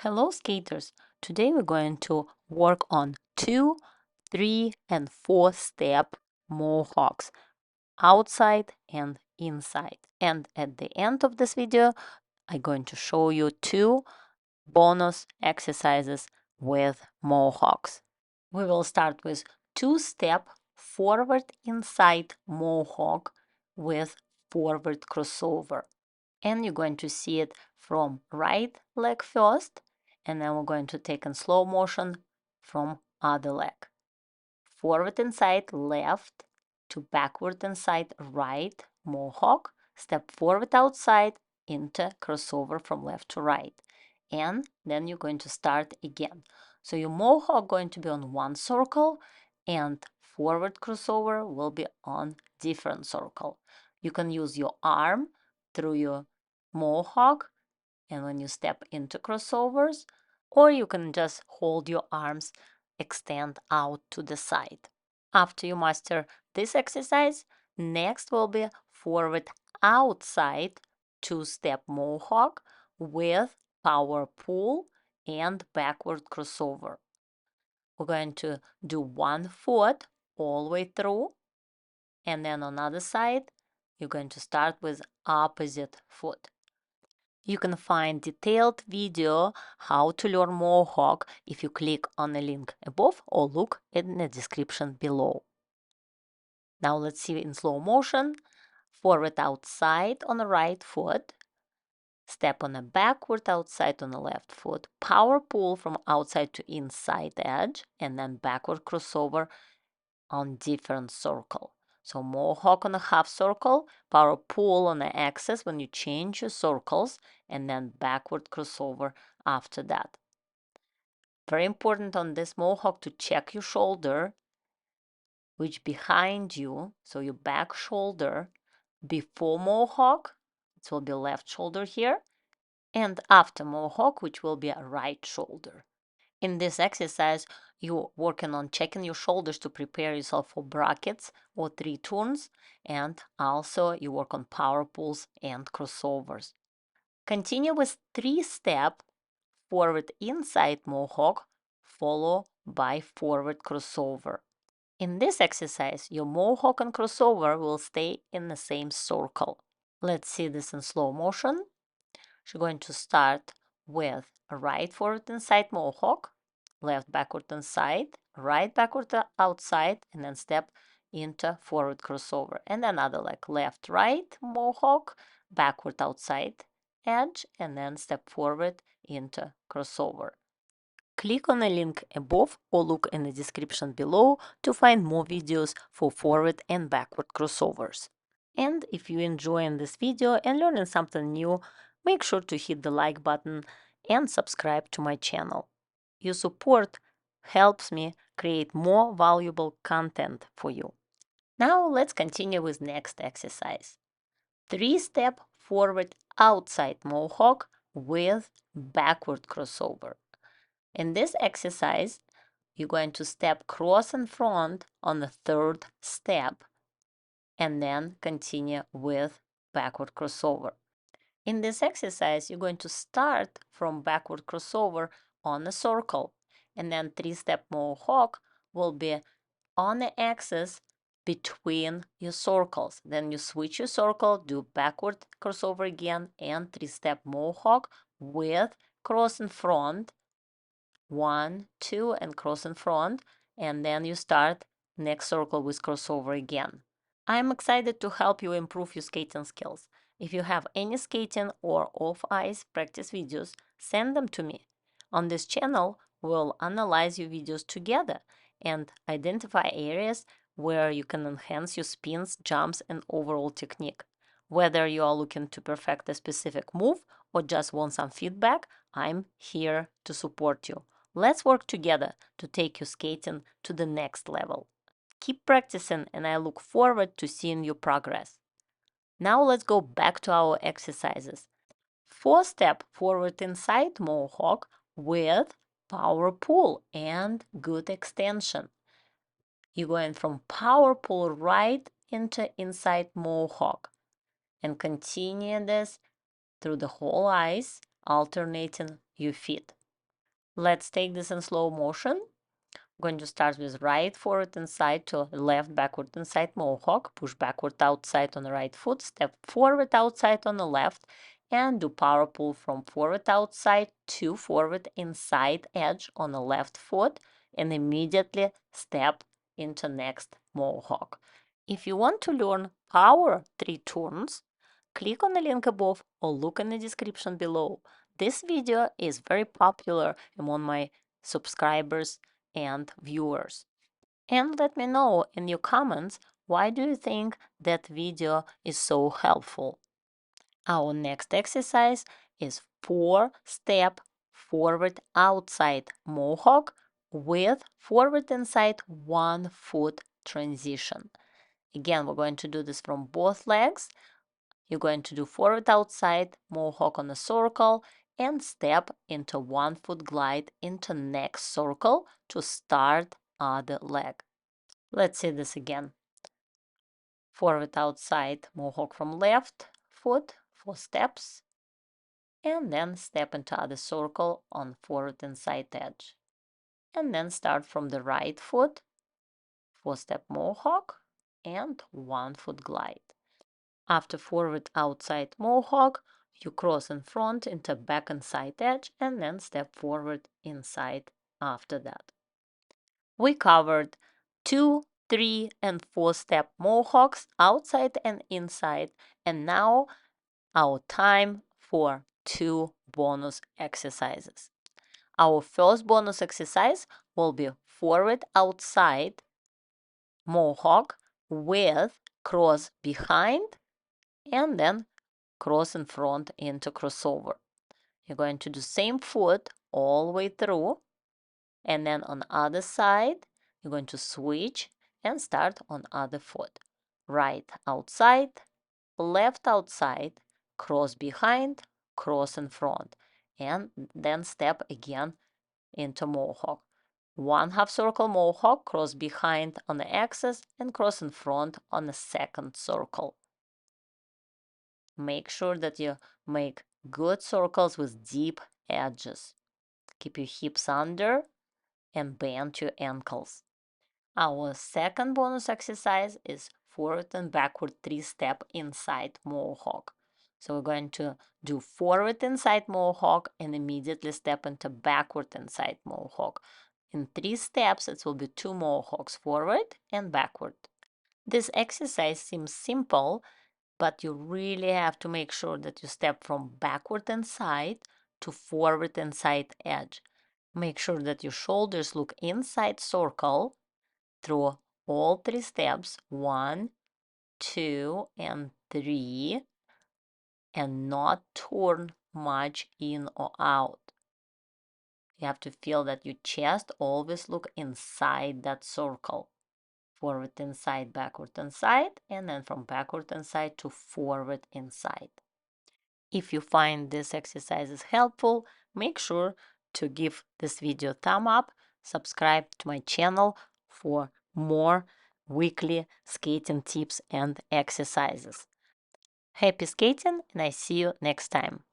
Hello skaters! Today we're going to work on 2, 3 and 4 step mohawks, outside and inside. And at the end of this video, I'm going to show you 2 bonus exercises with mohawks. We will start with 2-step forward inside mohawk with forward crossover. And you're going to see it from right leg first, and then we're going to take in slow motion from other leg. Forward inside left to backward inside right mohawk, step forward outside into crossover from left to right. And then you're going to start again. So your mohawk going to be on one circle and forward crossover will be on different circle. You can use your arm through your mohawk and when you step into crossovers, or you can just hold your arms, extend out to the side. After you master this exercise, next will be forward outside 2-step mohawk with power pull and backward crossover. We're going to do 1 foot all the way through, and then on the other side, you're going to start with opposite foot. You can find detailed video how to learn mohawk if you click on the link above or look in the description below. Now let's see in slow motion. Forward outside on the right foot, step on the backward outside on the left foot, power pull from outside to inside edge, and then backward crossover on different circle. So mohawk on a half circle, power pull on the axis when you change your circles, and then backward crossover after that. Very important on this mohawk to check your shoulder, which behind you, so your back shoulder before mohawk, it will be left shoulder here, and after mohawk, which will be a right shoulder. In this exercise, you're working on checking your shoulders to prepare yourself for brackets or 3 turns, and also you work on power pulls and crossovers. Continue with 3-step forward inside mohawk, followed by forward crossover. In this exercise, your mohawk and crossover will stay in the same circle. Let's see this in slow motion. You're going to start with a right forward inside mohawk, left backward inside, right backward outside, and then step into forward crossover. And another leg, left right mohawk, backward outside edge, and then step forward into crossover. Click on the link above or look in the description below to find more videos for forward and backward crossovers. And if you enjoying this video and learning something new, make sure to hit the like button and subscribe to my channel. Your support helps me create more valuable content for you. Now let's continue with next exercise. 3-step forward outside mohawk with backward crossover. In this exercise, you're going to step cross in front on the 3rd step and then continue with backward crossover. In this exercise, you're going to start from backward crossover on a circle, and then 3-step mohawk will be on the axis between your circles. Then you switch your circle, do backward crossover again, and 3-step mohawk with cross in front, 1, 2, and cross in front, and then you start next circle with crossover again. I'm excited to help you improve your skating skills. If you have any skating or off-ice practice videos, send them to me. On this channel, we'll analyze your videos together and identify areas where you can enhance your spins, jumps, and overall technique. Whether you are looking to perfect a specific move or just want some feedback, I'm here to support you. Let's work together to take your skating to the next level. Keep practicing and I look forward to seeing your progress. Now let's go back to our exercises. 4-step forward inside mohawk with power pull and good extension. You're going from power pull right into inside mohawk and continue this through the whole ice, alternating your feet. Let's take this in slow motion. Going to start with right forward inside to left backward inside mohawk, push backward outside on the right foot, step forward outside on the left, and do power pull from forward outside to forward inside edge on the left foot, and immediately step into next mohawk. If you want to learn power 3 turns, click on the link above or look in the description below. This video is very popular among my subscribers and viewers. And let me know in your comments why do you think that video is so helpful. Our next exercise is 4-step forward outside mohawk with forward inside 1 foot transition. Again, we're going to do this from both legs. You're going to do forward outside mohawk on a circle and step into 1 foot glide into next circle to start other leg. Let's see this again. Forward outside mohawk from left foot, 4 steps, and then step into other circle on forward inside edge. And then start from the right foot, 4-step mohawk, and 1 foot glide. After forward outside mohawk, you cross in front into back inside edge and then step forward inside after that. We covered 2, 3, and 4-step mohawks outside and inside, and now our time for 2 bonus exercises. Our first bonus exercise will be forward outside mohawk with cross behind and then cross in front into crossover. You're going to do same foot all the way through, and then on other side you're going to switch and start on other foot. Right outside, left outside, cross behind, cross in front, and then step again into mohawk. 1 half circle mohawk, cross behind on the axis and cross in front on the second circle. Make sure that you make good circles with deep edges. Keep your hips under and bend your ankles. Our second bonus exercise is forward and backward 3-step inside mohawk. So we're going to do forward inside mohawk and immediately step into backward inside mohawk. In 3 steps, it will be 2 mohawks forward and backward. This exercise seems simple, but you really have to make sure that you step from backward inside to forward inside edge. Make sure that your shoulders look inside circle through all 3 steps, 1, 2, and 3, and not turn much in or out. You have to feel that your chest always look inside that circle. Forward inside, backward inside, and then from backward inside to forward inside. If you find this exercise is helpful, make sure to give this video a thumb up, subscribe to my channel for more weekly skating tips and exercises. Happy skating, and I see you next time.